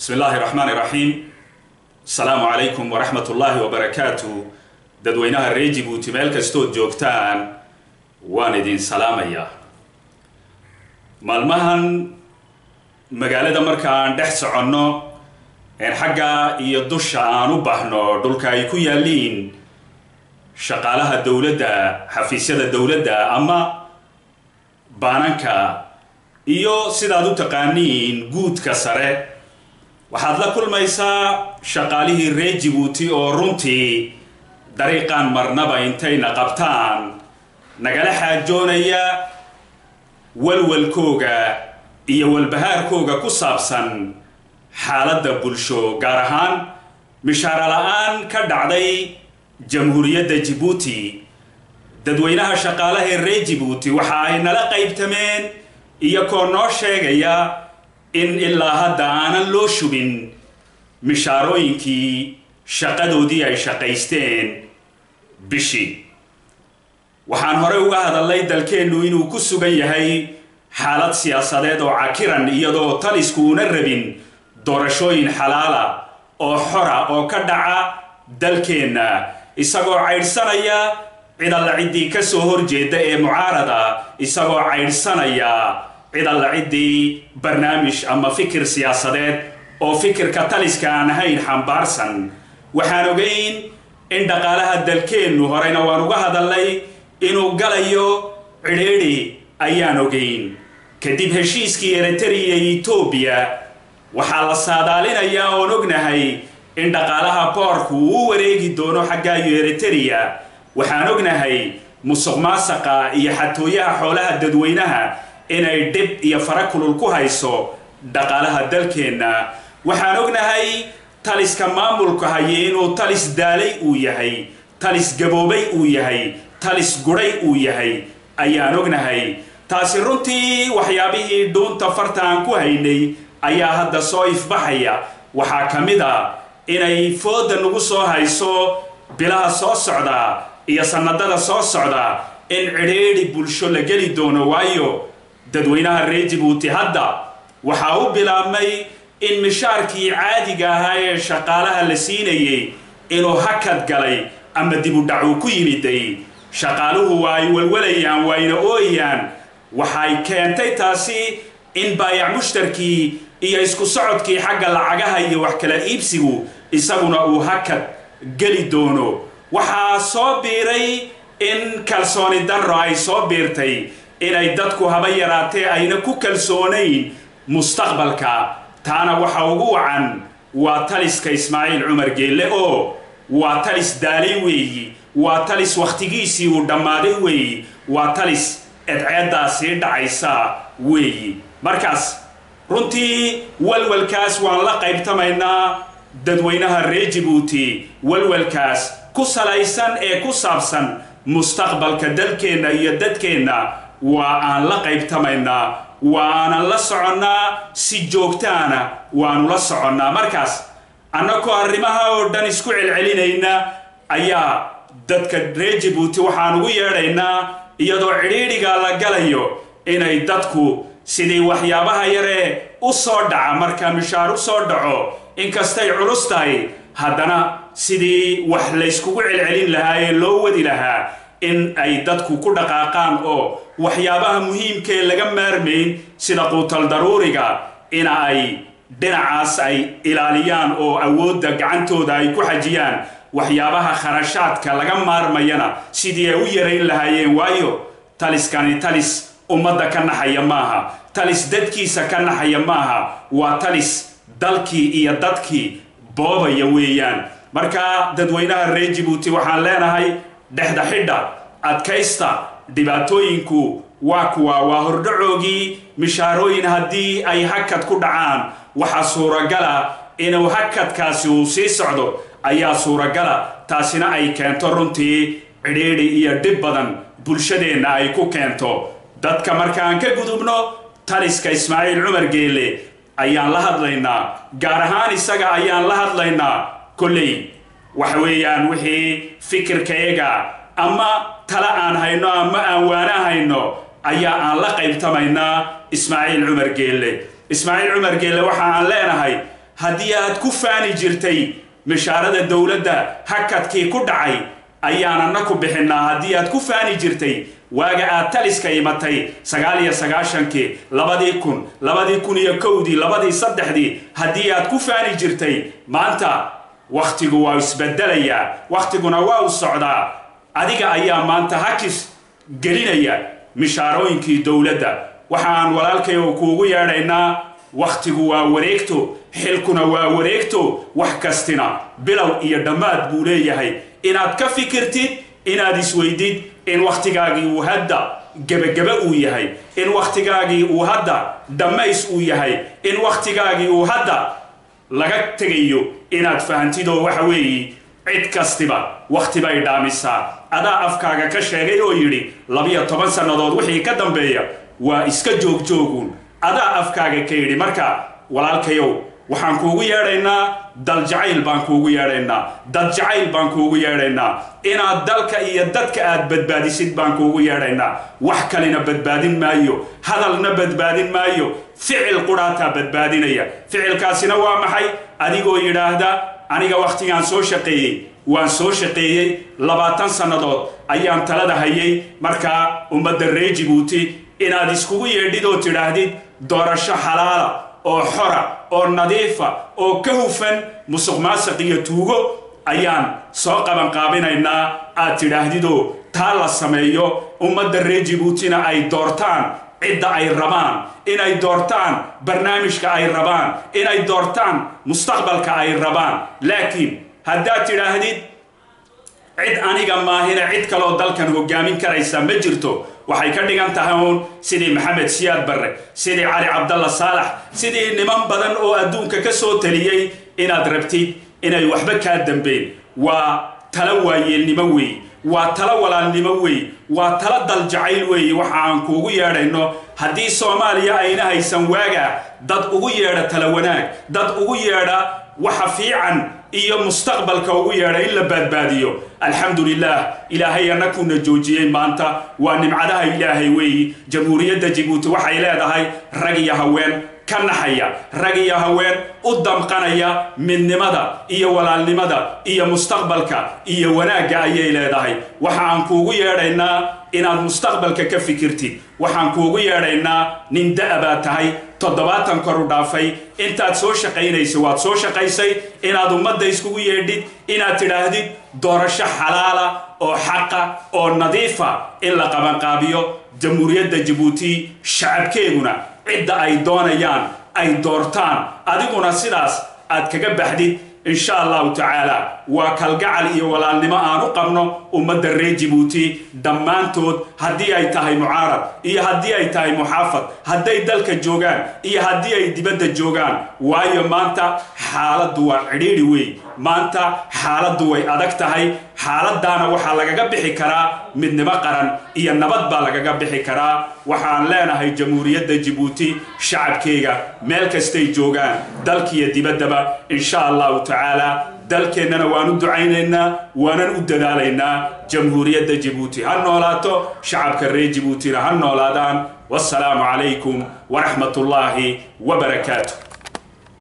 بسم الله الرحمن الرحيم. السلام عليكم ورحمة الله وبركاته. ددوينها الريجي بوتمال كستود جوكتان واندين سلامية مالمهن مقالة مركان دحس عنو ان حقا يدوش عنو بحنو دولكا يكو يالين شقالها الدولة دا حفيسية الدولة دا اما بانانكا iyo sidaad u taqaaniin guudka sare waxaad la kulmaysaa shaqaalihii reer Djibouti oo runtii dariiqan marnaba intayna qabtaan nagala xaajoonaya walwalkooga iyo walbahaarkooga ku saabsan xaaladda bulsho gaar ahaan mishaar la'aan ka dhacday jamhuuriyadda Djibouti dadweynaha shaqaalaha reer Djibouti waxa ay nala qaybtameen iyagoo noo sheegaya in ilaa hadda aanan loo shubin mishaarooyinkii shaqadoodii ay shaqaysteen bishii waxaan hore uga hadalay dalkeennu inuu ku sugan yahay xaalad siyaasadeed oo cakiran iyadoo talisku una rabin doorashooyin xalaala oo xora oo ka dhaca dalkeenna isagoo caydhsanaya cidalla ciddii ka soo horjeeda ee mucaarada isagoo caydhsanaya cidalla ciddii barnaamij ama fikir siyaasadeed oo fikirka taliska aan ahayn xambaarsan waxaan ogeyn in dhaqaalaha dalkeennu horeyna waan uga hadalay inuu galayo cidhiidhi ayaan ogeyn kadib heshiiskii Eritrea iyo Ethiopia waxaa la saadaalinayaa oon ognahay in dhaqaalaha boorku uu wareegi doono xagga Eritrea waxaan ognahay musuqmaasuqa iyo xatooyaha xoolaha dadweynaha inay dib iyo farakulul ku hayso dhaqaalaha dalkeenna waxaan ognahay taliska maamulka hayay inuu talis daalay uu yahay talis gaboobay uu yahay talis guray uu yahay ayaan ognahay taasi runtii waxyaabihii dhuunta fartaan ku haynay ayaa hadda soo ifbaxaya waxaa kamid ah inay fooda nagu soo hayso bilaha soo socda iyo sanadada soo socda in cidhiidhi bulsho la geli doono waayo dadweynaha reer Djibouti hadda waxa uu bilaabmay in mishaarkii caadiga ahaa ee shaqaalaha la siinayay inuu hakad galay ama dib u dhac ku yimiday shaqaaluhu way walwalayaan wayna ooyaan waxay keentay taasi in baayac mushtarkii iyo isku socodkii xagga lacagaha iyo wax kala iibsigu isaguna uu hakad gali doono waxaa soo biiray in kalsooni darro ay soo biirtay inay dadku haba yaraatee ayna ku kalsoonayn mustaqbalka taana waxa ugu wacan waa taliska Ismaaciil Cumar Geelle oo waa talis daalay weeyi waa talis waqtigiisii uu dhammaaday weeyi waa talis edceedaasi dhacaysa weeyi markaas runtii walwalkaas waan la qaybtamaynaa dadweynaha reer Djibouti walwalkaas ku salaysan ee ku saabsan mustaqbalka dalkeenna iyo dadkeenna waa aan la qaybtamaynaa waana la soconnaa si joogtaana waanu la soconnaa markaas annagoo arrimaha oo dhan isku celcelinayna ayaa dadka reer Djibouti waxaan ugu yeedhaynaa iyadoo cidhiidhiga la galayo inay dadku sidii waxyaabaha yaree u soo dhaca marka mishaar u soo dhaco inkastay culus tahay haddana sidii wax la iskugu celcelin lahaa ee loo wadi lahaa in ay dadku ku dhaqaaqaan oo waxyaabaha muhiimka ee laga maarmayn sida quutal daruuriga in ay dhinacaas ay ilaaliyaan oo awoodda gacantooda ay ku xajiyaan waxyaabaha kharashaadka laga maarmayana sidii ay u yareyn lahaayeen waayo taliskani talis ummadda ka naxaya maaha talis dadkiisa ka naxaya maaha waa talis dalkii iyo dadkii boobaya weeyaan marka dadweynaha reer Djibouti waxaan leenahay dhexda xidha adkaysta dhibaatooyinku waa kuwa waa hordhacoogii mishaarooyin haddii ay hakad ku dhacaan waxa suuragala inuu hakadkaasi uu sii socdo ayaa suuragala taasina ay keento runtii cidhiidhi iyo dhib badan bulshadeenna ay ku keento dadka markaan ka gudubno taliska Ismaaciil Cumar Geelle ayaan la hadlaynaa gaar ahaan isaga ayaan la hadlaynaa kulley waxa weeyaan wixii fikirkayga ama tala aan hayno ama aan waana hayno ayaa aan la qaybtamaynaa Ismaaciil Cumar Geelle waxa aan leenahay haddii aad ku faani jirtay mishaarada dowladda hakadkii ku dhacay ayaan annaku bixinaa haddii aad ku faani jirtay waaga aad taliska imatay 99kii 2000 2001 2003 haddii aad ku faani jirtay maanta waqtigu waa isbedelayaa waqtiguna waa u socdaa adiga ayaa maanta hakis gelinaya mishaarooyinkii dowladda waxaan walaalkayow kuugu yeedhaynaa waqtigu waa wareegto xilkuna waa wareegto wax kastina bilow iyo dhammaad buu leeyahay inaad ka fikirtid inaad isweydid in waqtigaagii uu hadda gebagaba uu yahay in waqtigaagii uu hadda dhammays uu yahay in waqtigaagii uu hadda laga tegayo inaad fahantidoo waxa weeye cid kastiba waqti bay dhaamisaa adaa afkaaga ka sheegay oo yidhi 12 sannadood wixii ka dambeeya waa iska joogjoogun adaa afkaaga ka yidhi marka walaalkayow waxaan kuugu yeedhaynaa dal jacayl baan kuugu yeedhaynaa dad jacayl baan kuugu yeedhaynaa inaad dalka iyo dadka aad badbaadisid baan kuugu yeedhaynaa wax kalena badbaadin maayo hadalna badbaadin maayo ficil quraataa badbaadinaya ficilkaasina waa maxay adigoo yidhaahda aniga waqtigaan soo shaqeeyey waan soo shaqeeyey 20 sannadood ayaan talada hayay markaa ummadda reer Djibouti inaad iskugu yeedhid oo tidhaahdid doorasho xalaala oo xora oo nadiifa oo ka hufan musuqmaasuq iyo tuugo ayaan soo qabanqaabinaynaa aad tidhaahdidoo taa la sameeyo ummadda reer Djiboutina ay doortaan cidda ay rabaan inay doortaan barnaamijka ay rabaan inay doortaan mustaqbalka ay rabaan laakiin haddaad tidhaahdid cid aniga maahina cid kaloo dalkan hogaamin karaysa ma jirto waxay ka dhigan tahay sidii Maxamed Siyaad Barre sidii Cali Abdalla Saalax sidii niman badan oo adduunka ka soo taliyay inaad rabtid inay waxba ka dambeyn waa tala waayeelnimo weey waa tala walaalnimo weey waa tala dal jacayl weey waxaan kuugu yeedhayno haddii Soomaaliya ayna haysan waaga dad ugu yeedha tala wanaag dad ugu yeedha waxa fiican iyo mustaqbalka ugu yeedha in la badbaadiyo alxamdulillah ilaahay anakuna joojiyay maanta waa nimcadaha ilaahay weey jamhuuriyadda Djibouti waxay leedahay rag iyo haween ka naxaya rag iyo haween u damqanaya midnimada iyo walaalnimada iyo mustaqbalka iyo wanaagga ayay leedahay waxaan kuugu yeedhaynaa inaad mustaqbalka ka fikirtid waxaan kuugu yeedhaynaa nin da'aba tahay 70 kor u dhaafay intaad soo shaqaynayso waad soo shaqaysay inaad ummadda iskugu yeedhid inaad tidhaahdid doorasho xalaala oo xaqa oo nadiifa in la qabanqaabiyo jamhuuriyadda Djibouti shacabkeeduna cidda ay doonayaan ay doortaan adiguna sidaas aad kaga baxdid إن شاء الله تعالى وكالجعل يولالنما أنو قمنا ومد الرئي جيبوتي دمانتود هدي أي تاهي معارض إيه هدي أي تاهي محافظ هدي دلك الجوغان إيه هدي أي دبد الجوغان وايو مانتا حالة دوا عريري وي مانتا حالة دوا أدك تاهي حالة دانا وحا لغا بحي كرا من نبقران إيه النبات با لغا بحي كرا وحان لانا هاي جمهورية جيبوتي شعب كيغا ملك استي جوغان دلك يدبدبا إن شاء الله تعالى دلكنا وانو دعيننا وانو ددالينا جمهورية جيبوتي هالنولاتو شعب كري جيبوتي هالنولادان والسلام عليكم ورحمة الله وبركاته.